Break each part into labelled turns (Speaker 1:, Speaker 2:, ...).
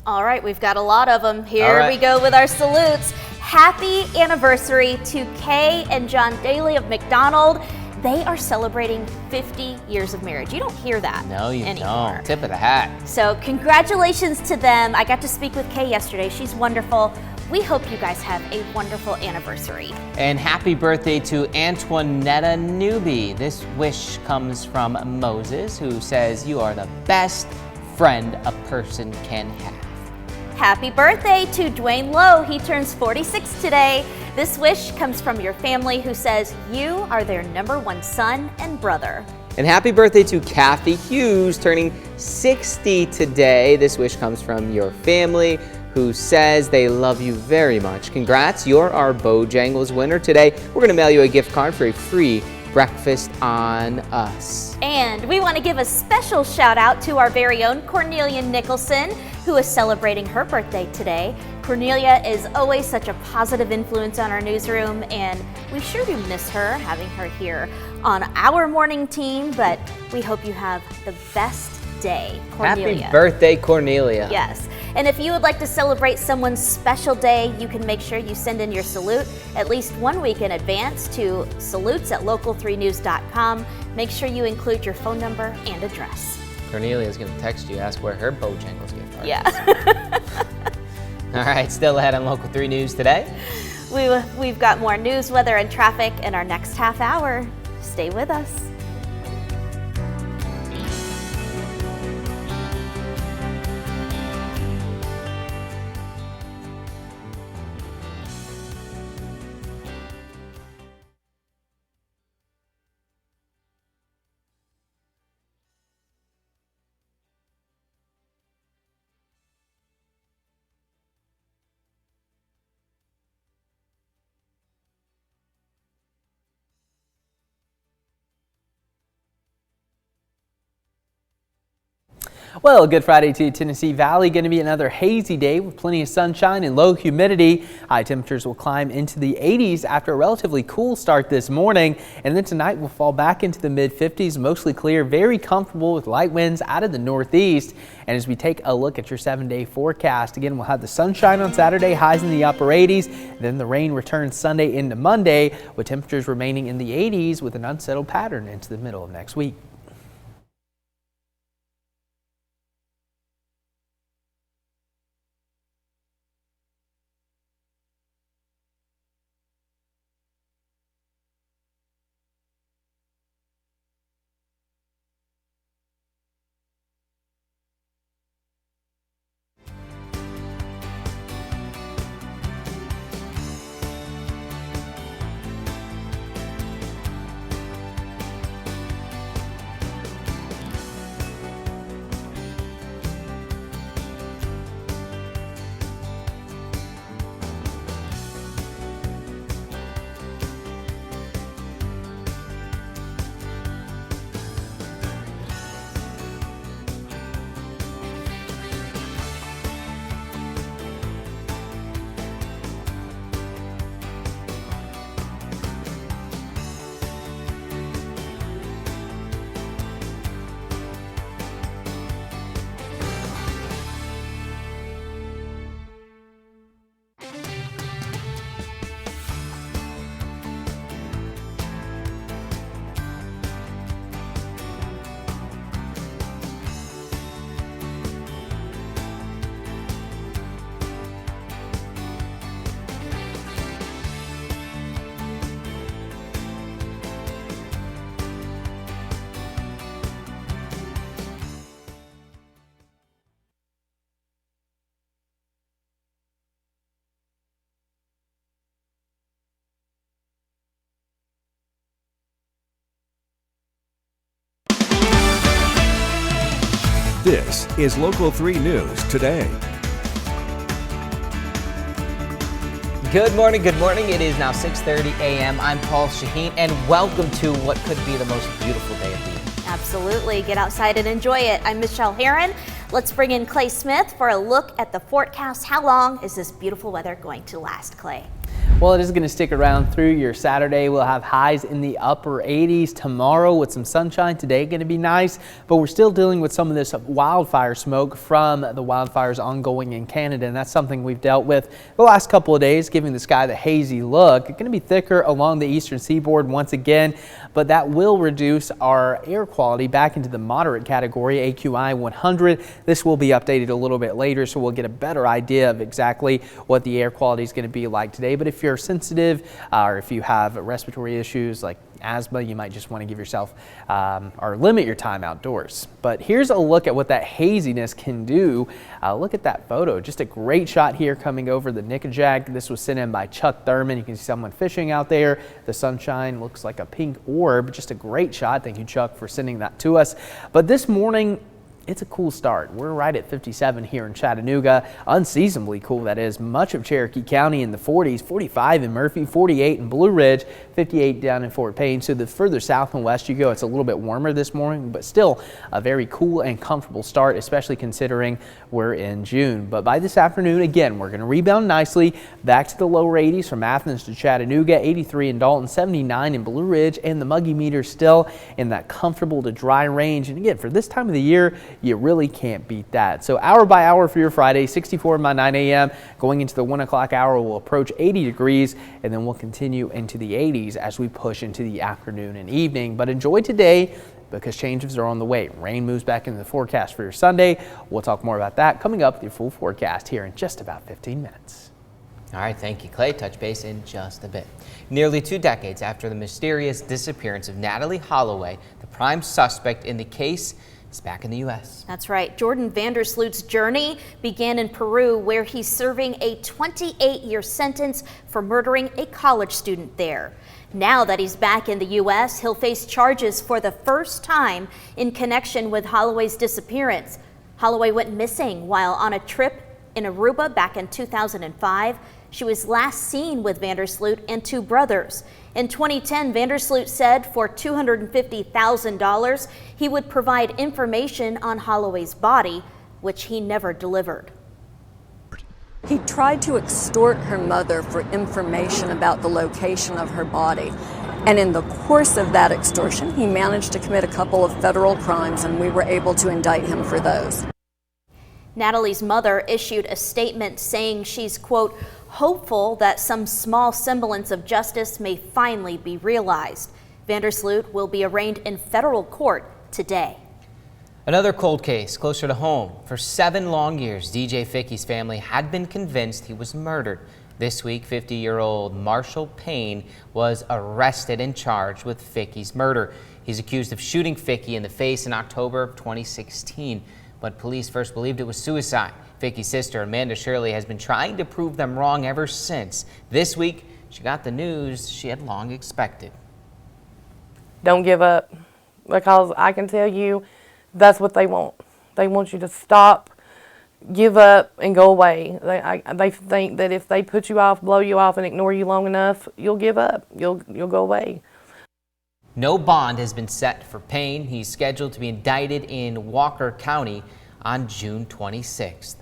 Speaker 1: All right, we've got a lot of them. Here we go with our salutes. Happy anniversary to Kay and John Daly of McDonald. They are celebrating 50 years of marriage. You don't hear that
Speaker 2: No, you
Speaker 1: anymore.
Speaker 2: don't. Tip of the hat.
Speaker 1: So congratulations to them. I got to speak with Kay yesterday. She's wonderful. We hope you guys have a wonderful anniversary.
Speaker 2: And happy birthday to Antoinetta Newby. This wish comes from Moses, who says, "You are the best friend a person can have."
Speaker 1: Happy birthday to Dwayne Lowe. He turns 46 today. This wish comes from your family, who says you are their #1 son and brother.
Speaker 2: And happy birthday to Kathy Hughes, turning 60 today. This wish comes from your family, who says they love you very much. Congrats, you're our Bojangles winner today. We're going to mail you a gift card for a free breakfast on us.
Speaker 1: And we want to give a special shout out to our very own Cornelia Nicholson, who is celebrating her birthday today. Cornelia is always such a positive influence on our newsroom, and we sure do miss her, having her here on our morning team, but we hope you have the best day, Cornelia.
Speaker 2: Happy birthday, Cornelia.
Speaker 1: Yes. And if you would like to celebrate someone's special day, you can make sure you send in your salute at least 1 week in advance to salutes@local3news.com. Make sure you include your phone number and address.
Speaker 2: Cornelia is going to text you, ask where her Bojangles gift card is.
Speaker 1: Yeah.
Speaker 2: All right, still ahead on Local 3 News today.
Speaker 1: We've got more news, weather, and traffic in our next half hour. Stay with us.
Speaker 3: Well, good Friday to you, Tennessee Valley. Going to be another hazy day with plenty of sunshine and low humidity. High temperatures will climb into the 80s after a relatively cool start this morning. And then tonight we'll fall back into the mid-50s, mostly clear, very comfortable with light winds out of the northeast. And as we take a look at your 7-day forecast, again, we'll have the sunshine on Saturday, highs in the upper 80s. Then the rain returns Sunday into Monday, with temperatures remaining in the 80s with an unsettled pattern into the middle of next week.
Speaker 4: This is Local 3 News Today.
Speaker 2: Good morning, good morning. It is now 6:30 a.m. I'm Paul Shaheen, and welcome to what could be the most beautiful day of the year.
Speaker 1: Absolutely. Get outside and enjoy it. I'm Michelle Herron. Let's bring in Clay Smith for a look at the forecast. How long is this beautiful weather going to last, Clay?
Speaker 3: Well, it is going to stick around through your Saturday. We'll have highs in the upper 80s tomorrow with some sunshine. Today going to be nice, but we're still dealing with some of this wildfire smoke from the wildfires ongoing in Canada, and that's something we've dealt with the last couple of days, giving the sky the hazy look. It's going to be thicker along the eastern seaboard once again, but that will reduce our air quality back into the moderate category, AQI 100. This will be updated a little bit later, so we'll get a better idea of exactly what the air quality is going to be like today. But if you're sensitive or if you have respiratory issues like asthma, you might just want to give yourself or limit your time outdoors. But here's a look at what that haziness can do. Look at that photo. Just a great shot here coming over the Nickajack. This was sent in by Chuck Thurman. You can see someone fishing out there. The sunshine looks like a pink orb. Just a great shot. Thank you, Chuck, for sending that to us. But this morning, it's a cool start. We're right at 57 here in Chattanooga. Unseasonably cool, that is. Much of Cherokee County in the 40s, 45 in Murphy, 48 in Blue Ridge, 58 down in Fort Payne. So the further south and west you go, it's a little bit warmer this morning, but still a very cool and comfortable start, especially considering we're in June. But by this afternoon, again, we're going to rebound nicely back to the lower 80s from Athens to Chattanooga, 83 in Dalton, 79 in Blue Ridge, and the muggy meter still in that comfortable to dry range. And again, for this time of the year, you really can't beat that. So hour by hour for your Friday, 64 by 9 a.m. Going into the 1 o'clock hour, we'll approach 80 degrees, and then we'll continue into the 80s as we push into the afternoon and evening. But enjoy today, because changes are on the way. Rain moves back into the forecast for your Sunday. We'll talk more about that coming up with your full forecast here in just about 15 minutes.
Speaker 2: All right, thank you, Clay. Touch base in just a bit. Nearly 2 decades after the mysterious disappearance of Natalee Holloway, the prime suspect in the case is back in the U.S.
Speaker 1: That's right. Jordan Vandersloot's journey began in Peru, where he's serving a 28-year sentence for murdering a college student there. Now that he's back in the U.S., he'll face charges for the first time in connection with Holloway's disappearance. Holloway went missing while on a trip in Aruba back in 2005. She was last seen with Vandersloot and 2 brothers. In 2010, Vandersloot said for $250,000 he would provide information on Holloway's body, which he never delivered.
Speaker 5: He tried to extort her mother for information about the location of her body. And in the course of that extortion, he managed to commit a couple of federal crimes, and we were able to indict him for those.
Speaker 1: Natalee's mother issued a statement saying she's, quote, hopeful that some small semblance of justice may finally be realized. Vandersloot will be arraigned in federal court today.
Speaker 2: Another cold case closer to home. For 7 long years, DJ Ficky's family had been convinced he was murdered. This week, 50-year-old Marshall Payne was arrested and charged with Ficky's murder. He's accused of shooting Ficky in the face in October of 2016, but police first believed it was suicide. Ficky's sister, Amanda Shirley, has been trying to prove them wrong ever since. This week, she got the news she had long expected.
Speaker 6: Don't give up, because I can tell you that's what they want. They want you to stop, give up, and go away. They think that if they put you off, blow you off, and ignore you long enough, you'll give up. You'll go away.
Speaker 2: No bond has been set for Payne. He's scheduled to be indicted in Walker County on June 26th.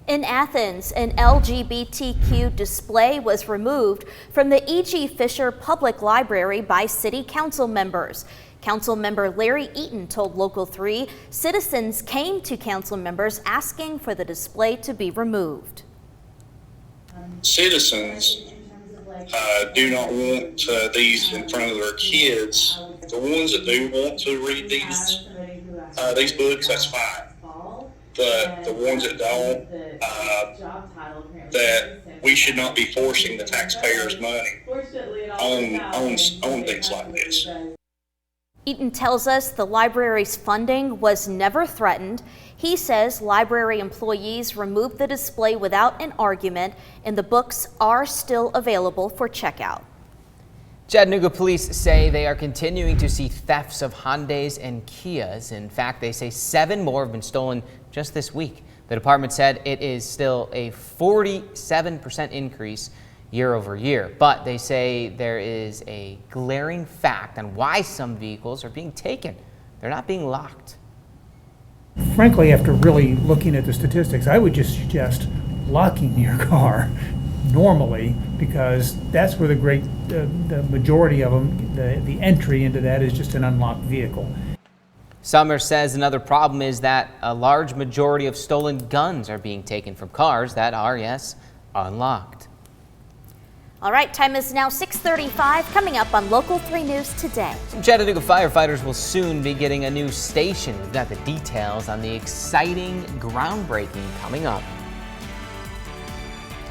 Speaker 1: In Athens, an LGBTQ display was removed from the E.G. Fisher Public Library by city council members. Council member Larry Eaton told Local 3 citizens came to council members asking for the display to be removed.
Speaker 7: Citizens do not want these in front of their kids. The ones that do want to read these books, that's fine. But the ones that don't, that we should not be forcing the taxpayers' money on things like this.
Speaker 1: Eaton tells us the library's funding was never threatened. He says library employees removed the display without an argument, and the books are still available for checkout.
Speaker 2: Chattanooga police say they are continuing to see thefts of Hyundais and Kias. In fact, they say 7 more have been stolen just this week. The department said it is still a 47% increase year over year, but they say there is a glaring fact on why some vehicles are being taken. They're not being locked.
Speaker 8: Frankly, after really looking at the statistics, I would just suggest locking your car. normally, because that's where the majority of them, the entry into that is just an unlocked vehicle.
Speaker 2: Summer says another problem is that a large majority of stolen guns are being taken from cars that are, yes, unlocked.
Speaker 1: All right, time is now 6:35. Coming up on Local 3 News today.
Speaker 2: Some Chattanooga firefighters will soon be getting a new station. We've got the details on the exciting groundbreaking coming up.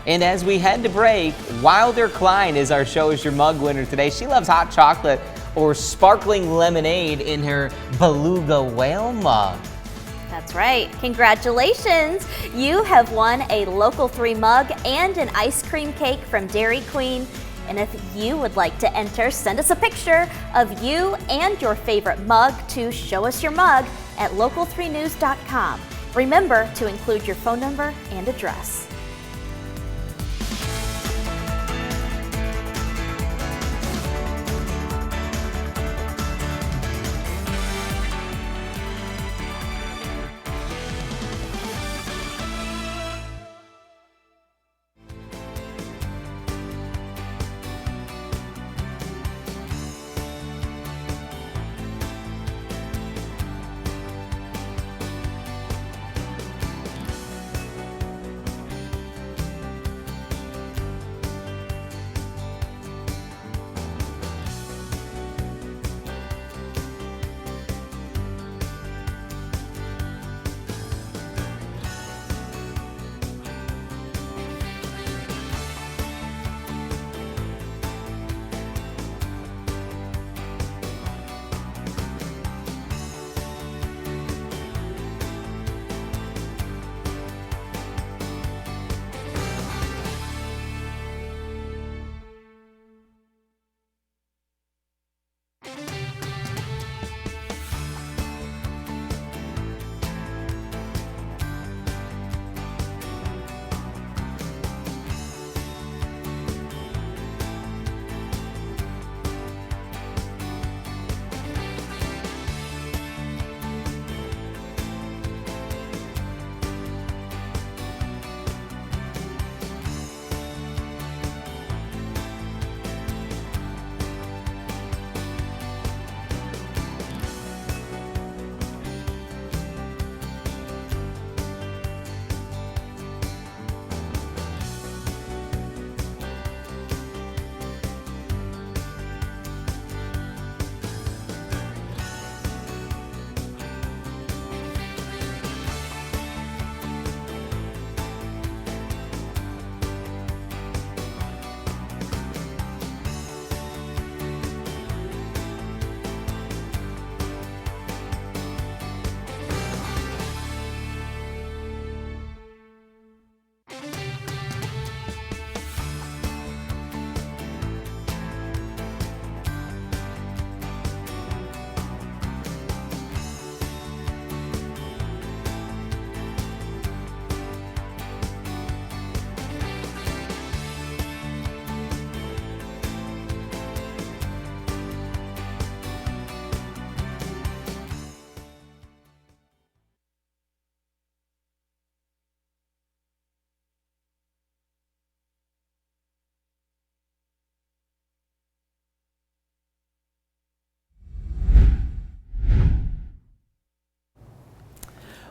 Speaker 2: And as we head to break, Wilder Klein is our Show Us Your Mug winner today. She loves hot chocolate or sparkling lemonade in her beluga whale mug.
Speaker 1: That's right. Congratulations. You have won a Local 3 mug and an ice cream cake from Dairy Queen. And if you would like to enter, send us a picture of you and your favorite mug to showusyourmug@local3news.com. Remember to include your phone number and address.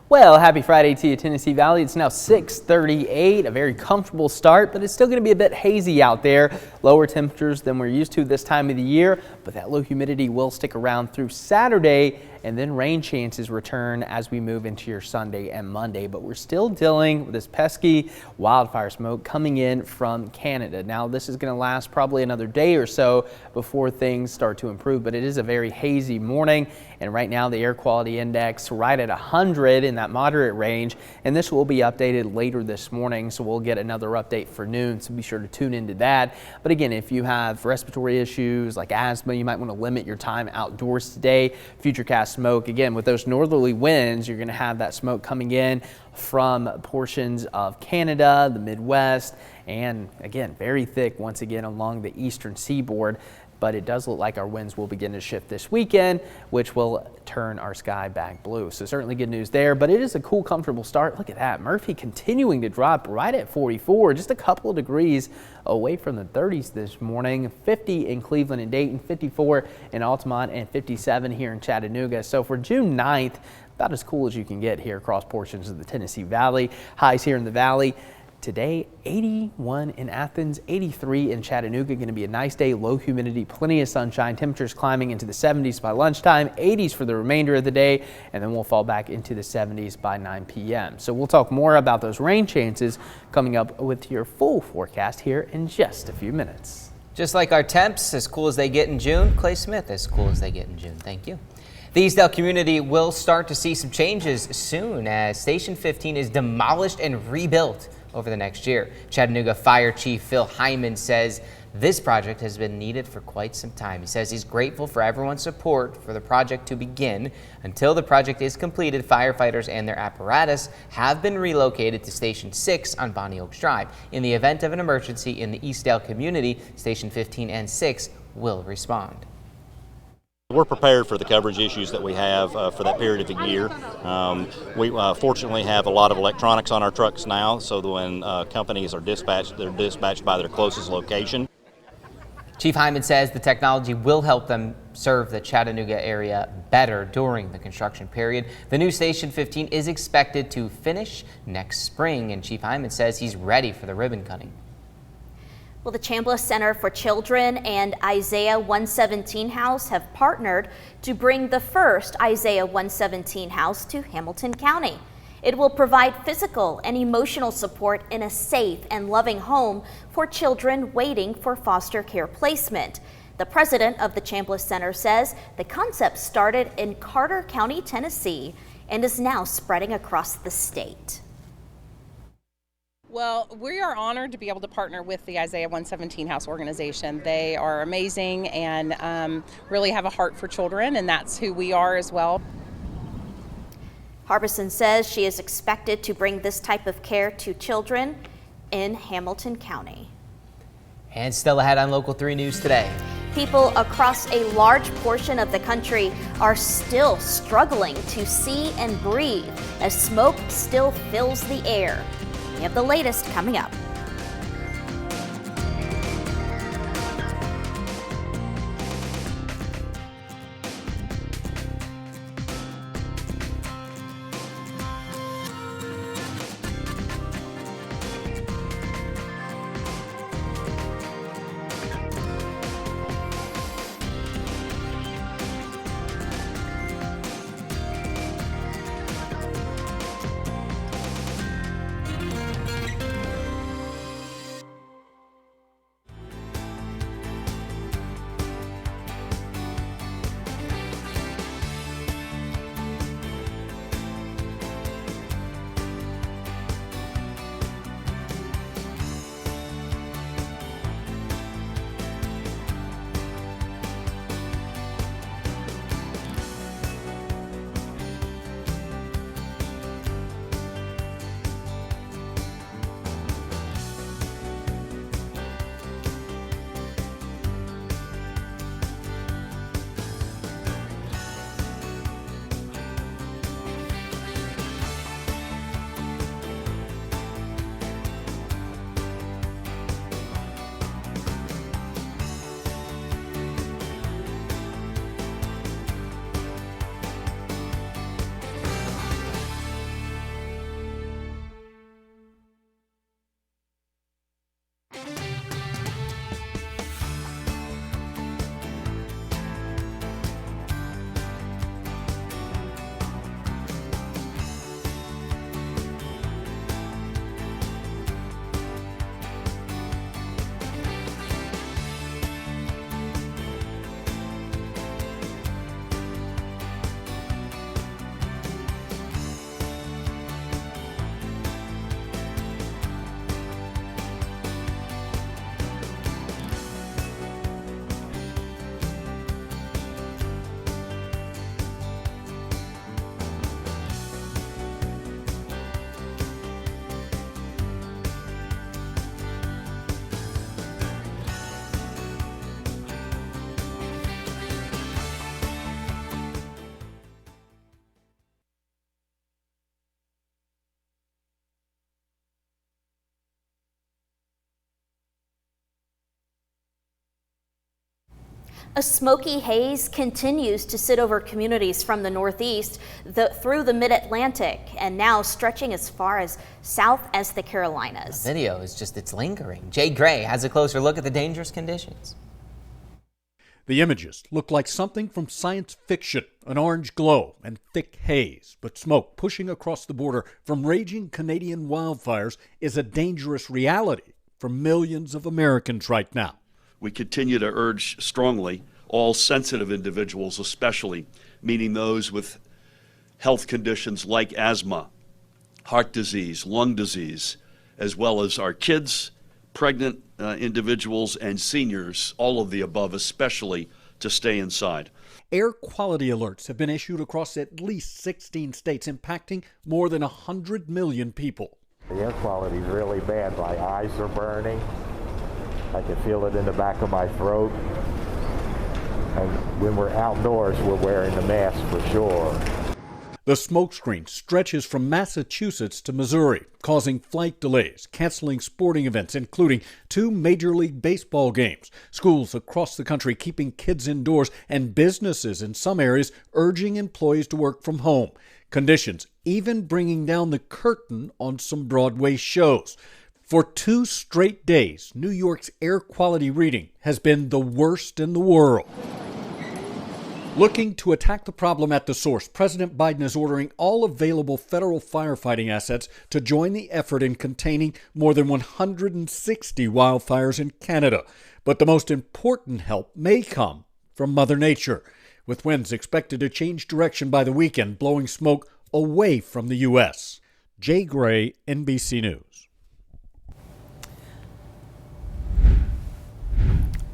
Speaker 3: Well, happy Friday to you, Tennessee Valley. It's now 6:38, a very comfortable start, but it's still going to be a bit hazy out there. Lower temperatures than we're used to this time of the year, but that low humidity will stick around through Saturday, and then rain chances return as we move into your Sunday and Monday. But we're still dealing with this pesky wildfire smoke coming in from Canada. Now, this is going to last probably another day or so before things start to improve, but it is a very hazy morning, and right now the air quality index right at 100 in that moderate range, and this will be updated later this morning, so we'll get another update for noon, so be sure to tune into that. But again, if you have respiratory issues like asthma, you might want to limit your time outdoors today. Futurecast smoke, again, with those northerly winds, you're going to have that smoke coming in from portions of Canada, the Midwest, and again, very thick once again along the eastern seaboard. but it does look like our winds will begin to shift this weekend, which will turn our sky back blue. So certainly good news there, but it is a cool, comfortable start. Look at that. Murphy continuing to drop right at 44, just a couple of degrees away from the 30s this morning. 50 in Cleveland and Dayton, 54 in Altamont, and 57 here in Chattanooga. So for June 9th, about as cool as you can get here across portions of the Tennessee Valley. Highs here in the valley today, 81 in Athens, 83 in Chattanooga. Going to be a nice day, low humidity, plenty of sunshine, temperatures climbing into the 70s by lunchtime, 80s for the remainder of the day, and then we'll fall back into the 70s by 9 p.m. So we'll talk more about those rain chances coming up with your full forecast here in just a few minutes.
Speaker 2: Just like our temps, as cool as they get in June, Clay Smith, as cool as they get in June. Thank you. The Eastdale community will start to see some changes soon as Station 15 is demolished and rebuilt over the next year. Chattanooga Fire Chief Phil Hyman says this project has been needed for quite some time. He says he's grateful for everyone's support for the project to begin. Until the project is completed, firefighters and their apparatus have been relocated to Station 6 on Bonnie Oaks Drive. In the event of an emergency in the Eastdale community, Station 15 and 6 will respond.
Speaker 9: We're prepared for the coverage issues that we have for that period of a year. We fortunately have a lot of electronics on our trucks now, so that when companies are dispatched, they're dispatched by their closest location.
Speaker 2: Chief Hyman says the technology will help them serve the Chattanooga area better during the construction period. The new Station 15 is expected to finish next spring, and Chief Hyman says he's ready for the ribbon cutting.
Speaker 1: Well, the Chambliss Center for Children and Isaiah 117 House have partnered to bring the first Isaiah 117 House to Hamilton County. It will provide physical and emotional support in a safe and loving home for children waiting for foster care placement. The president of the Chambliss Center says the concept started in Carter County, Tennessee, and is now spreading across the state.
Speaker 10: Well, we are honored to be able to partner with the Isaiah 117 House organization. They are amazing and really have a heart for children, and that's who we are as well.
Speaker 1: Harbison says she is expected to bring this type of care to children in Hamilton County.
Speaker 2: And still ahead on Local 3 News today.
Speaker 1: People across a large portion of the country are still struggling to see and breathe as smoke still fills the air. We have the latest coming up. A smoky haze continues to sit over communities from the northeast through the mid-Atlantic and now stretching as far as south as the Carolinas.
Speaker 2: The video is it's lingering. Jay Gray has a closer look at the dangerous conditions.
Speaker 11: The images look like something from science fiction, an orange glow and thick haze, but smoke pushing across the border from raging Canadian wildfires is a dangerous reality for millions of Americans right now.
Speaker 12: We continue to urge strongly all sensitive individuals, especially, meaning those with health conditions like asthma, heart disease, lung disease, as well as our kids, pregnant individuals, and seniors, all of the above, especially, to stay inside.
Speaker 11: Air quality alerts have been issued across at least 16 states, impacting more than 100 million people.
Speaker 13: The air quality is really bad. My eyes are burning. I can feel it in the back of my throat. And when we're outdoors, we're wearing the mask for sure.
Speaker 11: The smoke screen stretches from Massachusetts to Missouri, causing flight delays, canceling sporting events, including 2 Major League Baseball games, schools across the country keeping kids indoors, and businesses in some areas urging employees to work from home. Conditions even bringing down the curtain on some Broadway shows. For 2 straight days, New York's air quality reading has been the worst in the world. Looking to attack the problem at the source, President Biden is ordering all available federal firefighting assets to join the effort in containing more than 160 wildfires in Canada. But the most important help may come from Mother Nature, with winds expected to change direction by the weekend, blowing smoke away from the U.S. Jay Gray, NBC News.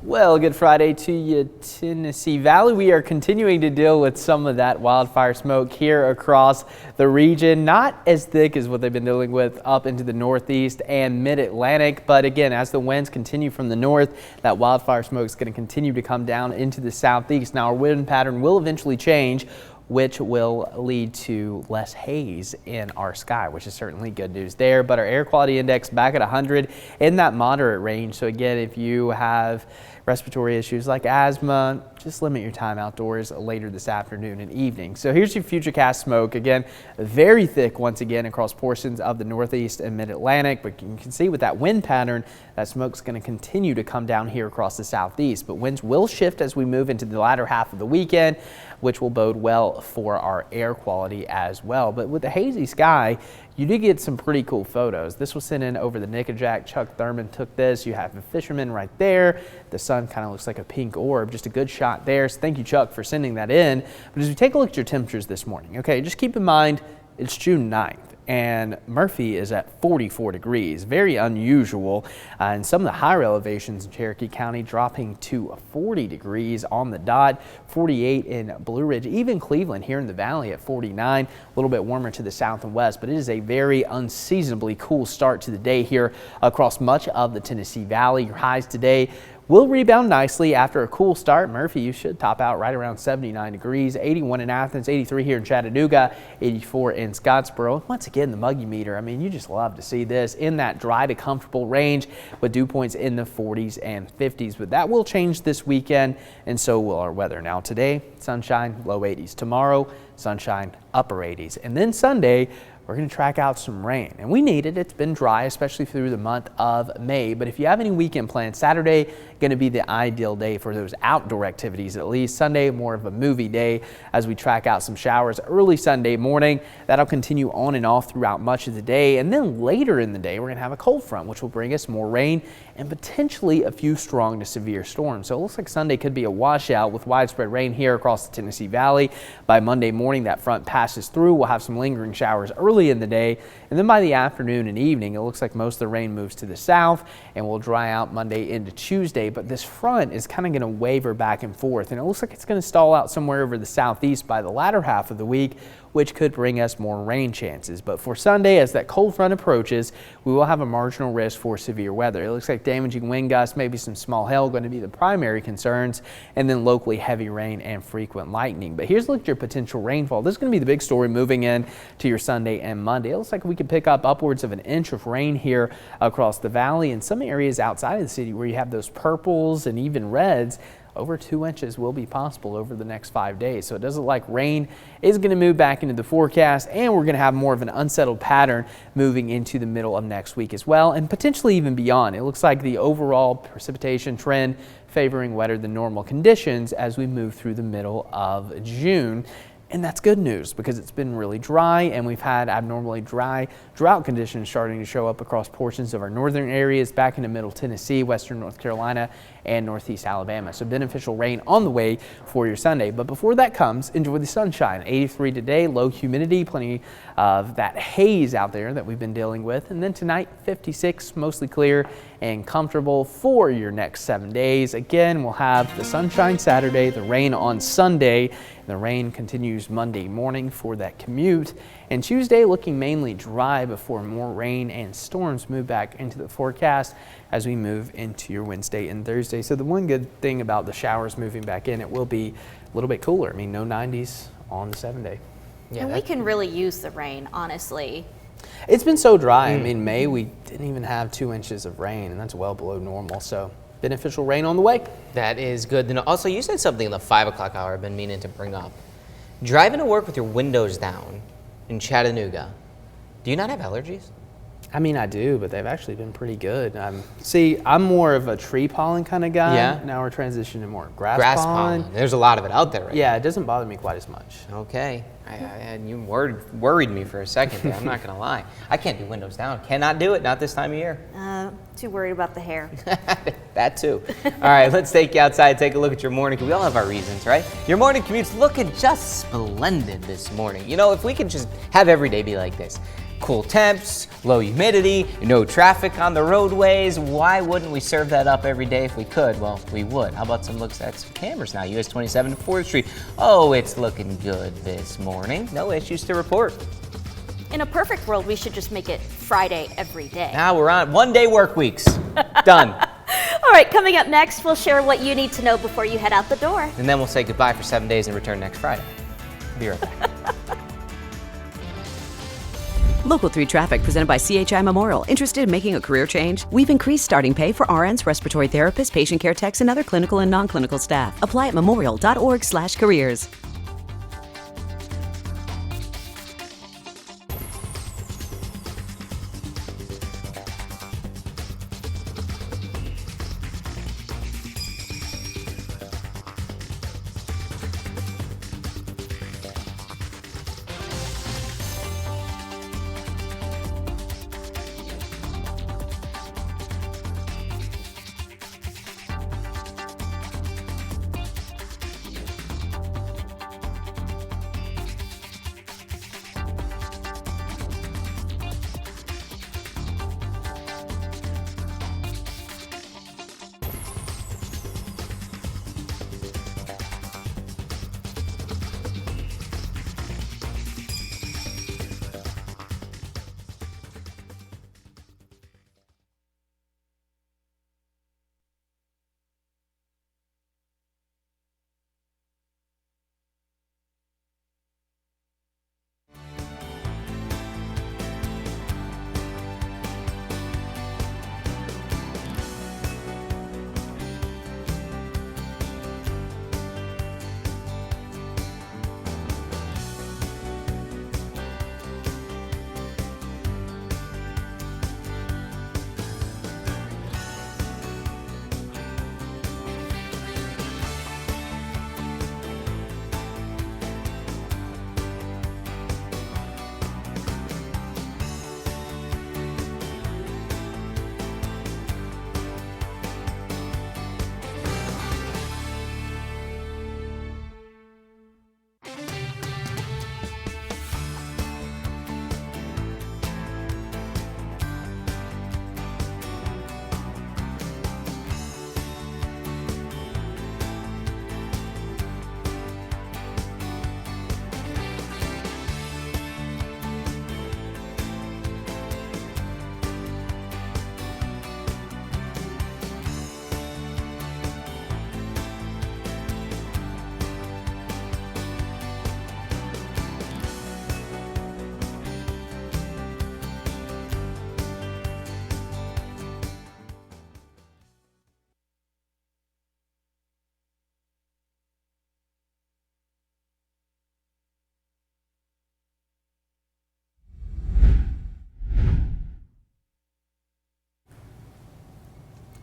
Speaker 3: Well, good Friday to you, Tennessee Valley. We are continuing to deal with some of that wildfire smoke here across the region. Not as thick as what they've been dealing with up into the northeast and mid-Atlantic. But again, as the winds continue from the north, that wildfire smoke is going to continue to come down into the southeast. Now, our wind pattern will eventually change, which will lead to less haze in our sky, which is certainly good news there. But our air quality index back at 100 in that moderate range. So again, if you have respiratory issues like asthma, just limit your time outdoors later this afternoon and evening. So here's your futurecast smoke. Again, very thick once again across portions of the northeast and mid-Atlantic, but you can see with that wind pattern, that smoke's going to continue to come down here across the southeast. But winds will shift as we move into the latter half of the weekend, which will bode well for our air quality as well. But with the hazy sky, you did get some pretty cool photos. This was sent in over the Nickajack. Chuck Thurman took this. You have a fisherman right there. The sun kind of looks like a pink orb. Just a good shot there. So thank you, Chuck, for sending that in. But as we take a look at your temperatures this morning, okay, just keep in mind it's June 9th. And Murphy is at 44 degrees, very unusual. And some of the higher elevations in Cherokee County dropping to 40 degrees on the dot, 48 in Blue Ridge, even Cleveland here in the valley at 49, a little bit warmer to the south and west, but it is a very unseasonably cool start to the day here across much of the Tennessee Valley. Your highs today will rebound nicely after a cool start. Murphy, you should top out right around 79 degrees, 81 in Athens, 83 here in Chattanooga, 84 in Scottsboro. Once again, the muggy meter, I mean, you just love to see this in that dry to comfortable range with dew points in the 40s and 50s. But that will change this weekend, and so will our weather. Now today, sunshine, low 80s. Tomorrow, sunshine, upper 80s. And then Sunday, we're going to track out some rain, and we need it. It's been dry, especially through the month of May. But if you have any weekend plans, Saturday going to be the ideal day for those outdoor activities, at least. Sunday, more of a movie day as we track out some showers early Sunday morning. That'll continue on and off throughout much of the day. And then later in the day, we're going to have a cold front, which will bring us more rain and potentially a few strong to severe storms. So it looks like Sunday could be a washout with widespread rain here across the Tennessee Valley. By Monday morning, that front passes through. We'll have some lingering showers early in the day, and then by the afternoon and evening, it looks like most of the rain moves to the south and will dry out Monday into Tuesday. But this front is kind of going to waver back and forth, and it looks like it's going to stall out somewhere over the southeast by the latter half of the week, which could bring us more rain chances. But for Sunday, as that cold front approaches, we will have a marginal risk for severe weather. It looks like damaging wind gusts, maybe some small hail going to be the primary concerns, and then locally heavy rain and frequent lightning. But here's a look at your potential rainfall. This is going to be the big story moving in to your Sunday and Monday. It looks like we could pick up upwards of an inch of rain here across the valley. In some areas outside of the city where you have those purples and even reds, over 2 inches will be possible over the next 5 days. So it does look like rain is going to move back into the forecast, and we're going to have more of an unsettled pattern moving into the middle of next week as well, and potentially even beyond. It looks like the overall precipitation trend favoring wetter than normal conditions as we move through the middle of June. And that's good news because it's been really dry, and we've had abnormally dry drought conditions starting to show up across portions of our northern areas back into middle Tennessee, western North Carolina, and northeast Alabama. So beneficial rain on the way for your Sunday. But before that comes, enjoy the sunshine. 83 today, low humidity, plenty of that haze out there that we've been dealing with. And then tonight, 56, mostly clear and comfortable for your next 7 days. Again, we'll have the sunshine Saturday, the rain on Sunday. The rain continues Monday morning for that commute, and Tuesday looking mainly dry before more rain and storms move back into the forecast as we move into your Wednesday and Thursday. So the one good thing about the showers moving back in, it will be a little bit cooler. I mean, no 90s on the 7-day.
Speaker 1: Yeah, and we can really use the rain, honestly.
Speaker 3: It's been so dry. I mean, May we didn't even have 2 inches of rain, and that's well below normal. So beneficial rain on the way.
Speaker 2: That is good to know. Also, you said something in the 5 o'clock hour I've been meaning to bring up. Driving to work with your windows down in Chattanooga, do you not have allergies?
Speaker 3: I mean, I do, but they've actually been pretty good. See, I'm more of a tree pollen kind of guy.
Speaker 2: Yeah.
Speaker 3: Now we're transitioning to more grass pollen.
Speaker 2: There's a lot of it out there right
Speaker 3: Yeah, it doesn't bother me quite as much.
Speaker 2: Okay. You worried me for a second there. I'm not going to lie. I can't do windows down. Cannot do it. Not this time of year.
Speaker 1: Too worried about the hair.
Speaker 2: That too. All right, let's take you outside, take a look at your morning. We all have our reasons, right? Your morning commute's looking just splendid this morning. You know, if we could just have every day be like this. Cool temps, low humidity, no traffic on the roadways. Why wouldn't we serve that up every day if we could? Well, we would. How about some looks at some cameras now? US 27 to 4th Street. Oh, it's looking good this morning. No issues to report.
Speaker 1: In a perfect world, we should just make it Friday every day.
Speaker 2: Now we're on 1-day work weeks. Done.
Speaker 1: All right, coming up next, we'll share what you need to know before you head out the door.
Speaker 2: And then we'll say goodbye for 7 days and return next Friday. Be right back.
Speaker 14: Local 3 traffic presented by CHI Memorial. Interested in making a career change? We've increased starting pay for RNs, respiratory therapists, patient care techs, and other clinical and non-clinical staff. Apply at memorial.org/careers.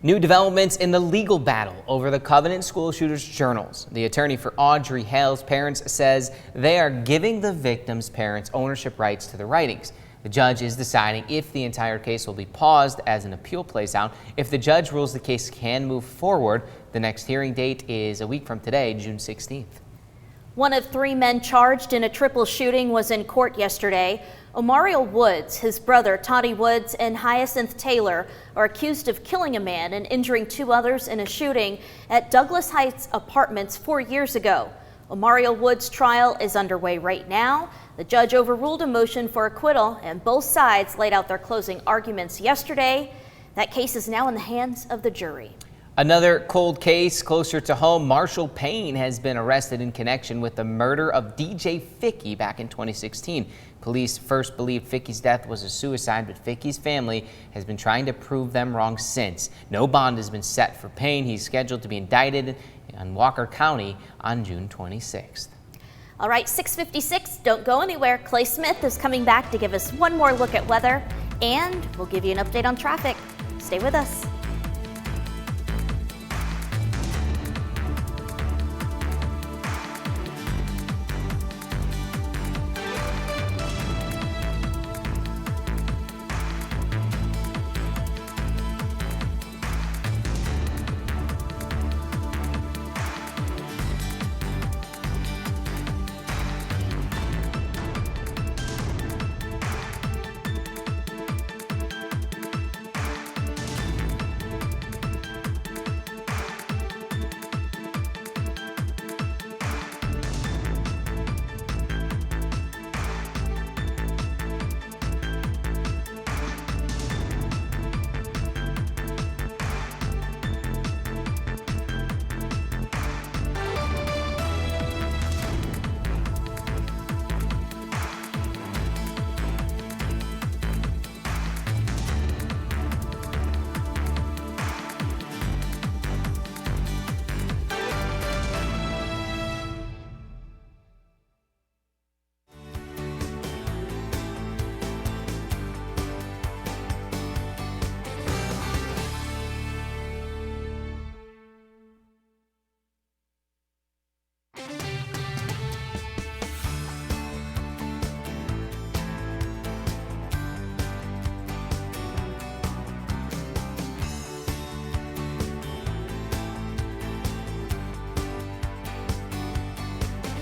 Speaker 2: New developments in the legal battle over the Covenant school shooters' journals. The attorney for Audrey Hale's parents says they are giving the victims' parents ownership rights to the writings. The judge is deciding if the entire case will be paused as an appeal plays out. If the judge rules the case can move forward, the next hearing date is a week from today, June 16th.
Speaker 1: One of 3 men charged in a triple shooting was in court yesterday. Omariel Woods, his brother Toddy Woods, and Hyacinth Taylor are accused of killing a man and injuring 2 others in a shooting at Douglas Heights Apartments 4 years ago. Omariel Woods' trial is underway right now. The judge overruled a motion for acquittal, and both sides laid out their closing arguments yesterday. That case is now in the hands of the jury.
Speaker 2: Another cold case closer to home. Marshall Payne has been arrested in connection with the murder of DJ Ficky back in 2016. Police first believed Ficky's death was a suicide, but Ficky's family has been trying to prove them wrong since. No bond has been set for Payne. He's scheduled to be indicted in Walker County on June 26th.
Speaker 1: All right, 6:56, don't go anywhere. Clay Smith is coming back to give us one more look at weather, and we'll give you an update on traffic. Stay with us.